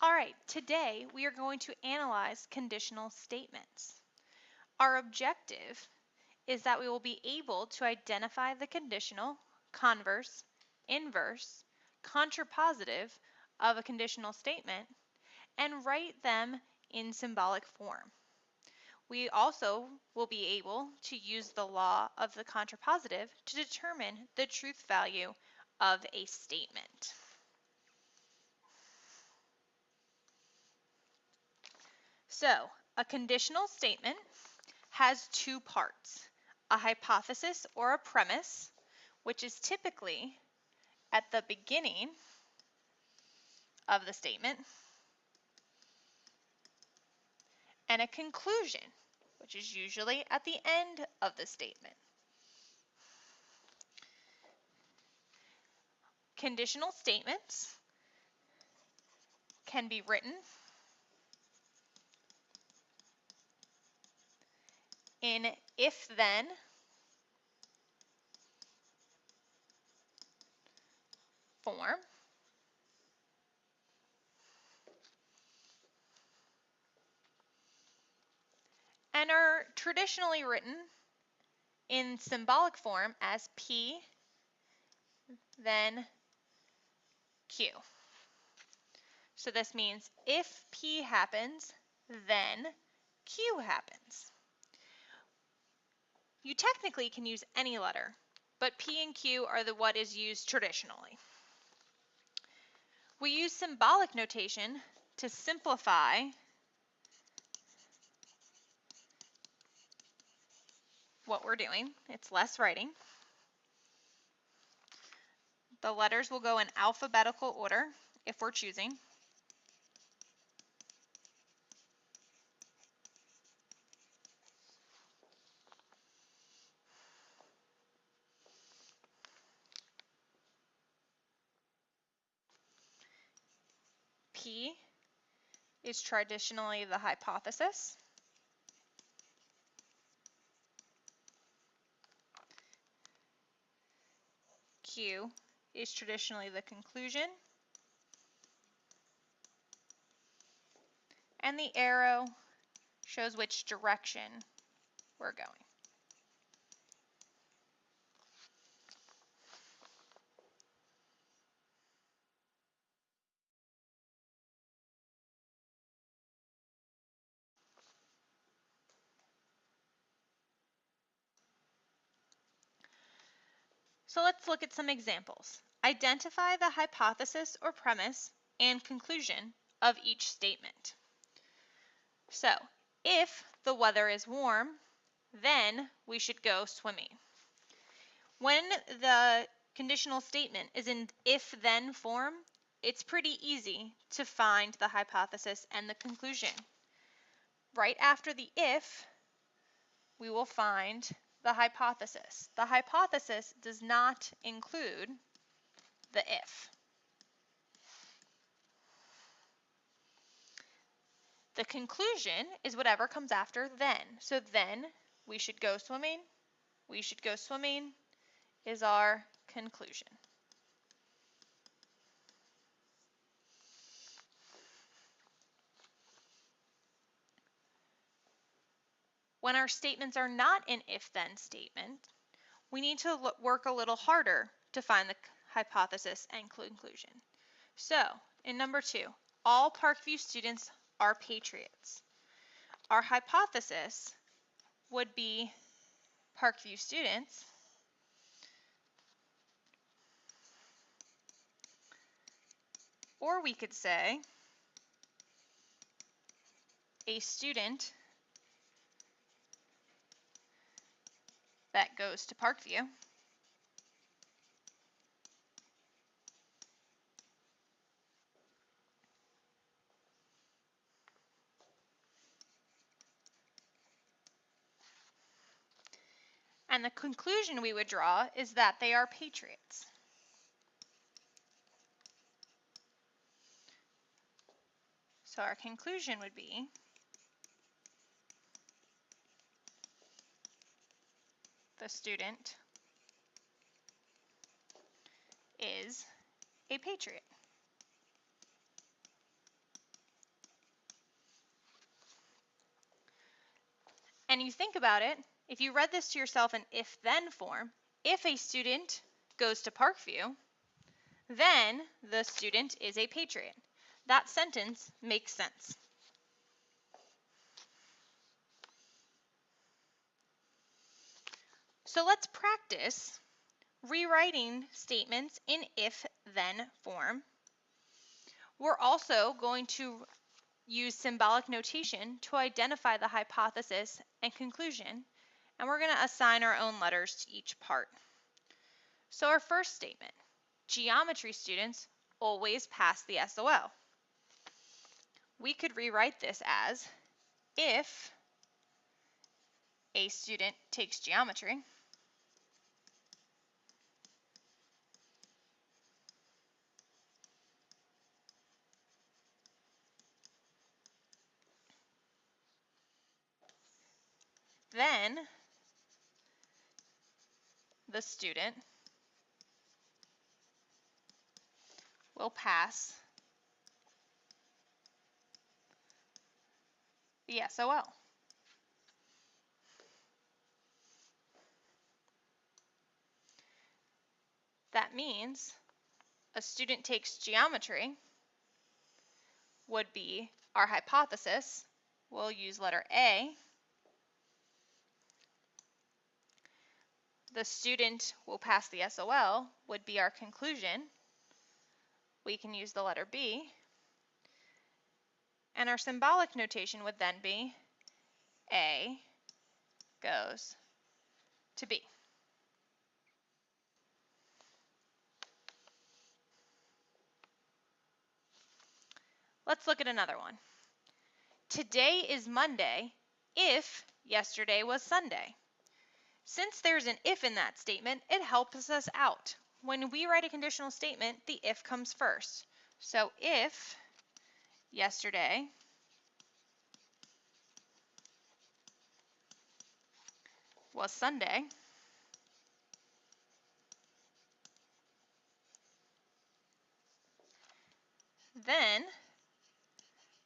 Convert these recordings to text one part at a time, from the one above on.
All right, today we are going to analyze conditional statements. Our objective is that we will be able to identify the conditional, converse, inverse, contrapositive of a conditional statement and write them in symbolic form. We also will be able to use the law of the contrapositive to determine the truth value of a statement. So, a conditional statement has two parts, a hypothesis or a premise, which is typically at the beginning of the statement, and a conclusion, which is usually at the end of the statement. Conditional statements can be written in if-then form, and are traditionally written in symbolic form as P, then Q. So this means if P happens, then Q happens. You technically can use any letter, but P and Q are what is used traditionally. We use symbolic notation to simplify what we're doing. It's less writing. The letters will go in alphabetical order if we're choosing. P is traditionally the hypothesis. Q is traditionally the conclusion. And the arrow shows which direction we're going. So let's look at some examples. Identify the hypothesis or premise and conclusion of each statement. So, if the weather is warm, then we should go swimming. When the conditional statement is in if-then form, it's pretty easy to find the hypothesis and the conclusion. Right after the if, we will find the hypothesis. The hypothesis does not include the if. The conclusion is whatever comes after then. So then we should go swimming. We should go swimming is our conclusion. When our statements are not an if-then statement, we need to work a little harder to find the hypothesis and conclusion. So, in number 2, all Parkview students are patriots. Our hypothesis would be Parkview students or we could say a student that goes to Parkview and the conclusion we would draw is that they are patriots. So our conclusion would be the student is a patriot. And you think about it, if you read this to yourself in if-then form, if a student goes to Parkview, then the student is a patriot. That sentence makes sense. So let's practice rewriting statements in if-then form. We're also going to use symbolic notation to identify the hypothesis and conclusion, and we're going to assign our own letters to each part. So our first statement, geometry students always pass the SOL. We could rewrite this as, if a student takes geometry, then the student will pass the SOL. That means a student takes geometry would be our hypothesis. We'll use letter A. The student will pass the SOL would be our conclusion. We can use the letter B. And our symbolic notation would then be A goes to B. Let's look at another one. Today is Monday if yesterday was Sunday. Since there's an if in that statement, it helps us out. When we write a conditional statement, the if comes first. So if yesterday was Sunday, then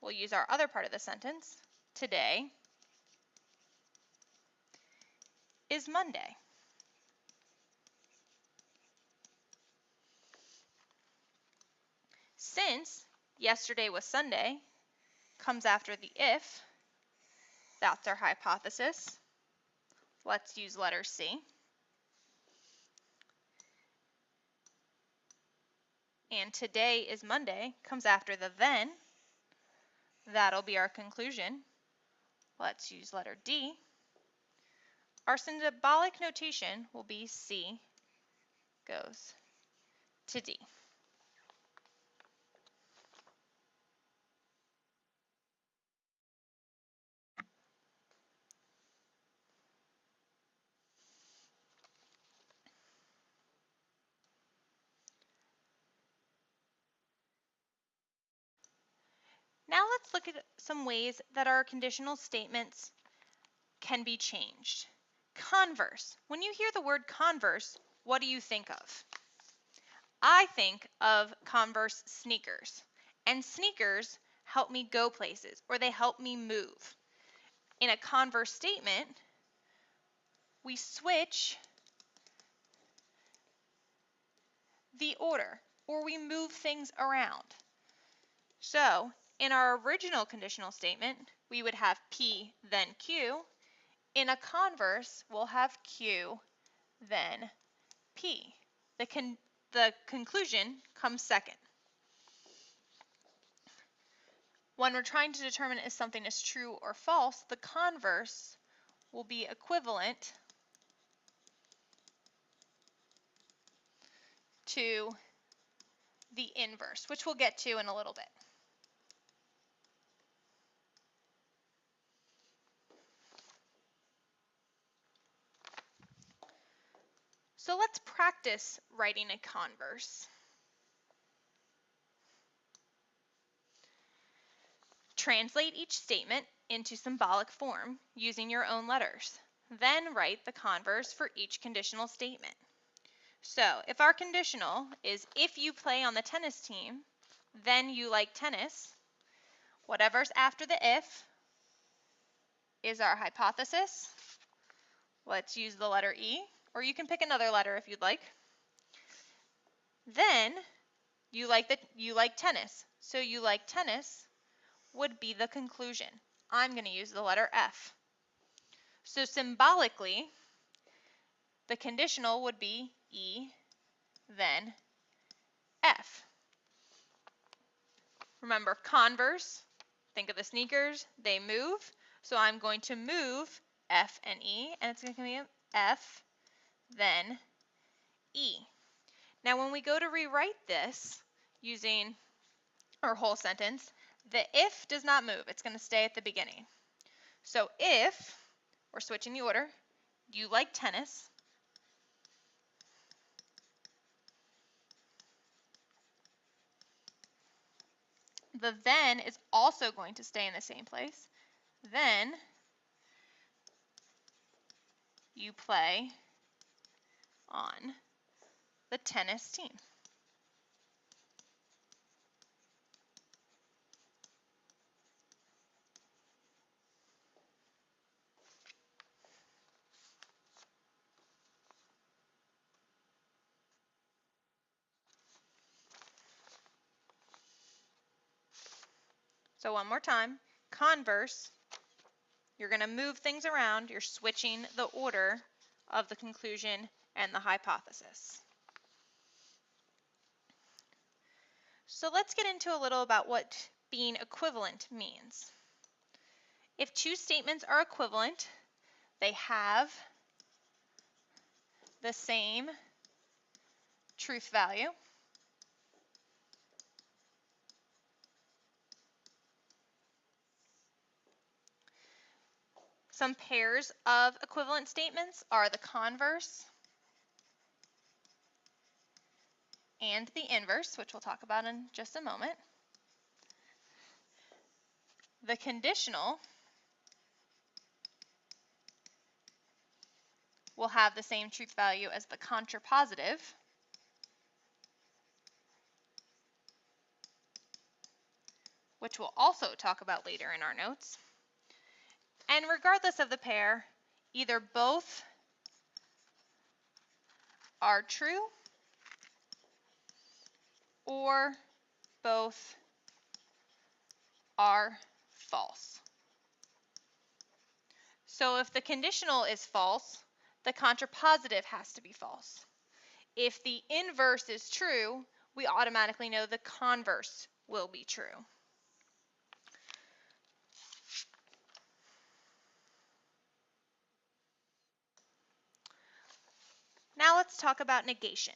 we'll use our other part of the sentence. Today is Monday. Since yesterday was Sunday comes after the if, that's our hypothesis. Let's use letter C. And today is Monday comes after the then. That'll be our conclusion. Let's use letter D. Our symbolic notation will be C goes to D. Now let's look at some ways that our conditional statements can be changed. Converse. When you hear the word Converse, what do you think of? I think of Converse sneakers. And sneakers help me go places, or they help me move. In a Converse statement, we switch the order, or we move things around. So in our original conditional statement, we would have P then Q. In a Converse, we'll have Q then P. The conclusion comes second. When we're trying to determine if something is true or false, the converse will be equivalent to the inverse, which we'll get to in a little bit. So let's practice writing a converse. Translate each statement into symbolic form using your own letters. Then write the converse for each conditional statement. So if our conditional is if you play on the tennis team, then you like tennis, whatever's after the if is our hypothesis. Let's use the letter E, or you can pick another letter if you'd like. Then you like tennis, so you like tennis would be the conclusion. I'm going to use the letter F. So symbolically, the conditional would be E, then F. Remember Converse, think of the sneakers, they move. So I'm going to move F and E, and it's going to be F, then E. Now when we go to rewrite this using our whole sentence, the if does not move. It's going to stay at the beginning. So if, we're switching the order, you like tennis, the then is also going to stay in the same place. Then you play on the tennis team. So one more time, Converse, you're going to move things around. You're switching the order of the conclusion and the hypothesis. So let's get into a little about what being equivalent means. If two statements are equivalent, they have the same truth value. Some pairs of equivalent statements are the converse and the inverse, which we'll talk about in just a moment. The conditional will have the same truth value as the contrapositive. Which we'll also talk about later in our notes. And regardless of the pair, either both are true or both are false. So if the conditional is false, the contrapositive has to be false. If the inverse is true, we automatically know the converse will be true. Now let's talk about negation.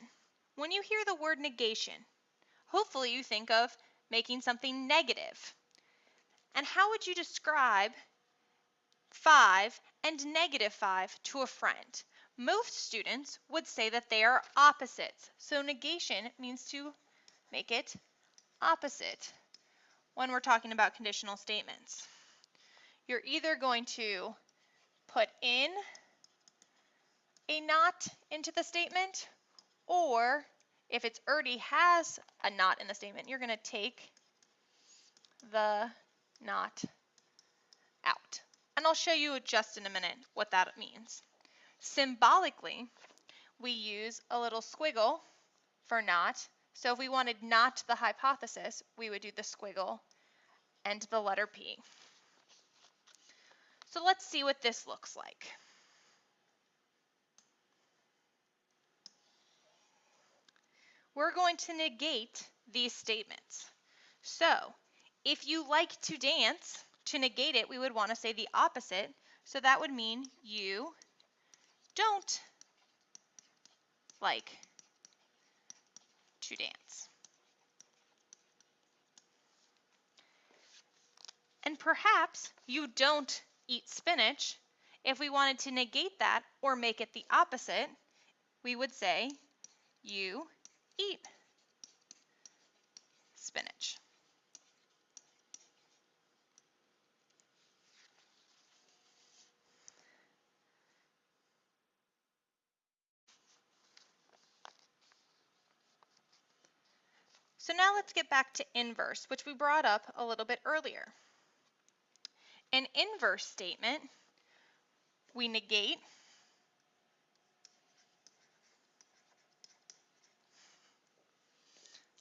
When you hear the word negation, hopefully you think of making something negative. And how would you describe 5 and -5 to a friend? Most students would say that they are opposites. So negation means to make it opposite when we're talking about conditional statements. You're either going to put in a not into the statement, or if it already has a not in the statement, you're going to take the not out. And I'll show you just in a minute what that means. Symbolically, we use a little squiggle for not. So if we wanted not the hypothesis, we would do the squiggle and the letter P. So let's see what this looks like. We're going to negate these statements. So if you like to dance, to negate it, we would want to say the opposite. So that would mean you don't like to dance. And perhaps you don't eat spinach. If we wanted to negate that or make it the opposite, we would say you eat spinach. So now let's get back to inverse, which we brought up a little bit earlier. an inverse statement, we negate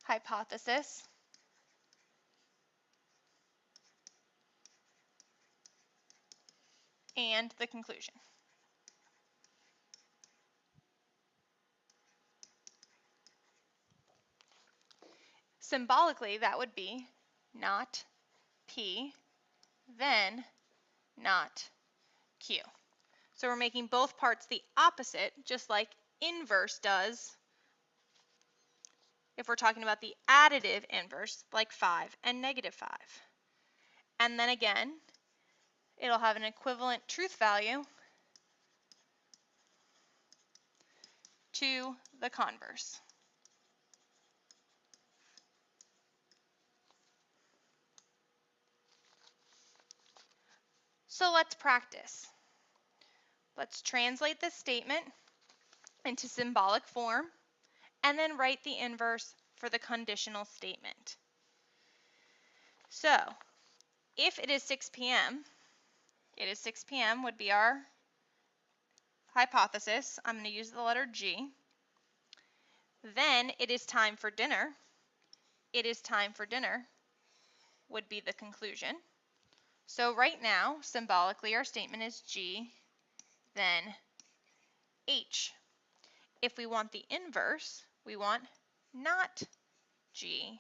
hypothesis and the conclusion. Symbolically, that would be not P, then not Q. So we're making both parts the opposite, just like inverse does if we're talking about the additive inverse, like 5 and -5. And then again, it'll have an equivalent truth value to the converse. So let's practice. Let's translate this statement into symbolic form and then write the inverse for the conditional statement. So if it is 6 p.m., it is 6 p.m. would be our hypothesis. I'm going to use the letter G. Then it is time for dinner. It is time for dinner would be the conclusion. So right now, symbolically, our statement is G, then H. If we want the inverse, we want not G,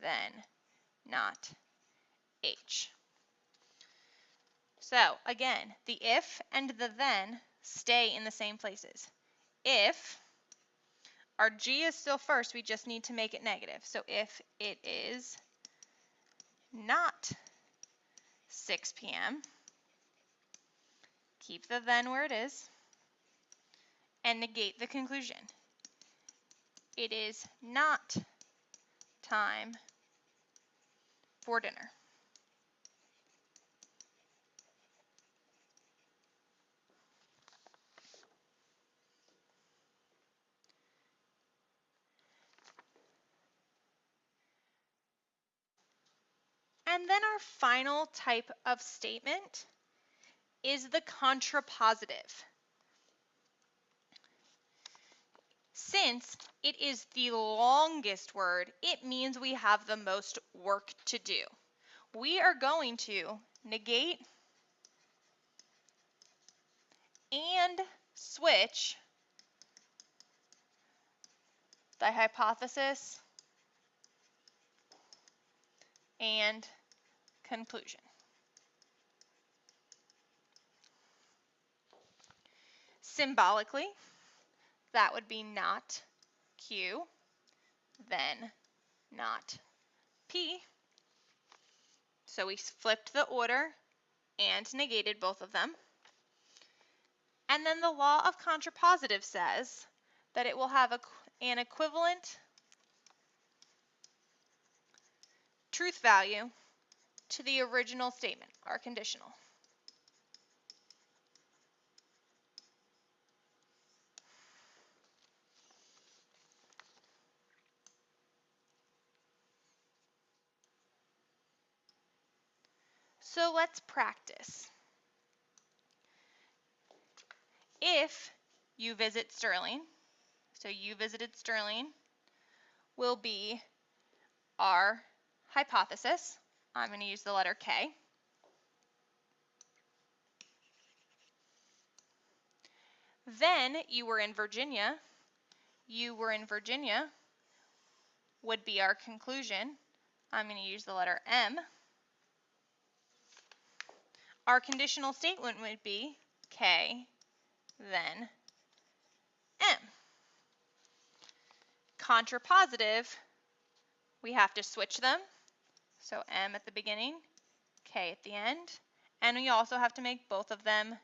then not H. So again, the if and the then stay in the same places. If our G is still first, we just need to make it negative. So if it is not 6 p.m., keep the then where it is, and negate the conclusion. It is not time for dinner. And then our final type of statement is the contrapositive. Since it is the longest word, it means we have the most work to do. We are going to negate and switch the hypothesis and conclusion. Symbolically, that would be not Q, then not P. So we flipped the order and negated both of them. And then the law of contrapositive says that it will have an equivalent truth value to the original statement, our conditional. So let's practice. If you visit Sterling, so you visited Sterling, will be our hypothesis. I'm going to use the letter K. Then you were in Virginia. You were in Virginia would be our conclusion. I'm going to use the letter M. Our conditional statement would be K, then M. Contrapositive, we have to switch them. So M at the beginning, K at the end. And we also have to make both of them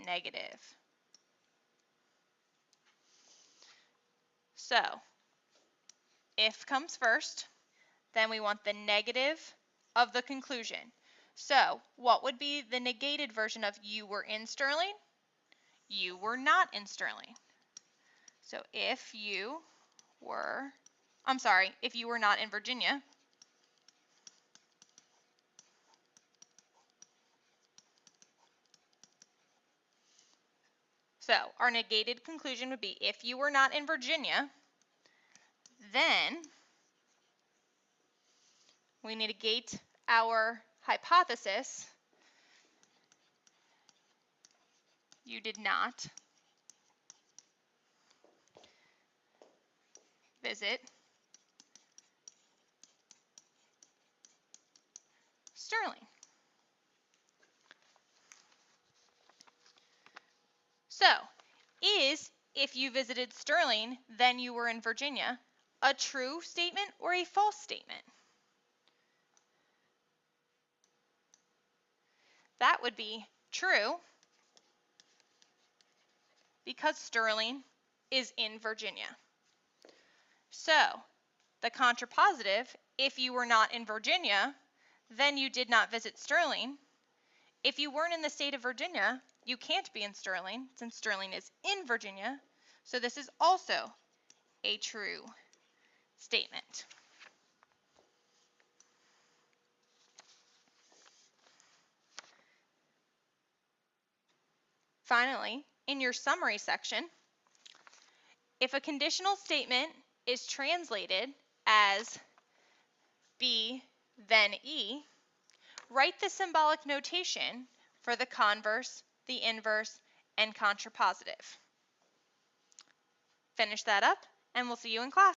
negative. So if comes first, then we want the negative of the conclusion. So what would be the negated version of you were in Sterling? You were not in Sterling. So if you were not in Virginia, So our negated conclusion would be if you were not in Virginia, then we negate our hypothesis. You did not visit Sterling. So, is if you visited Sterling, then you were in Virginia, a true statement or a false statement? That would be true because Sterling is in Virginia. So, the contrapositive, if you were not in Virginia, then you did not visit Sterling. If you weren't in the state of Virginia, you can't be in Sterling since Sterling is in Virginia. So this is also a true statement. Finally, in your summary section, if a conditional statement is translated as B, then E, write the symbolic notation for the converse, the inverse, and contrapositive. Finish that up, and we'll see you in class.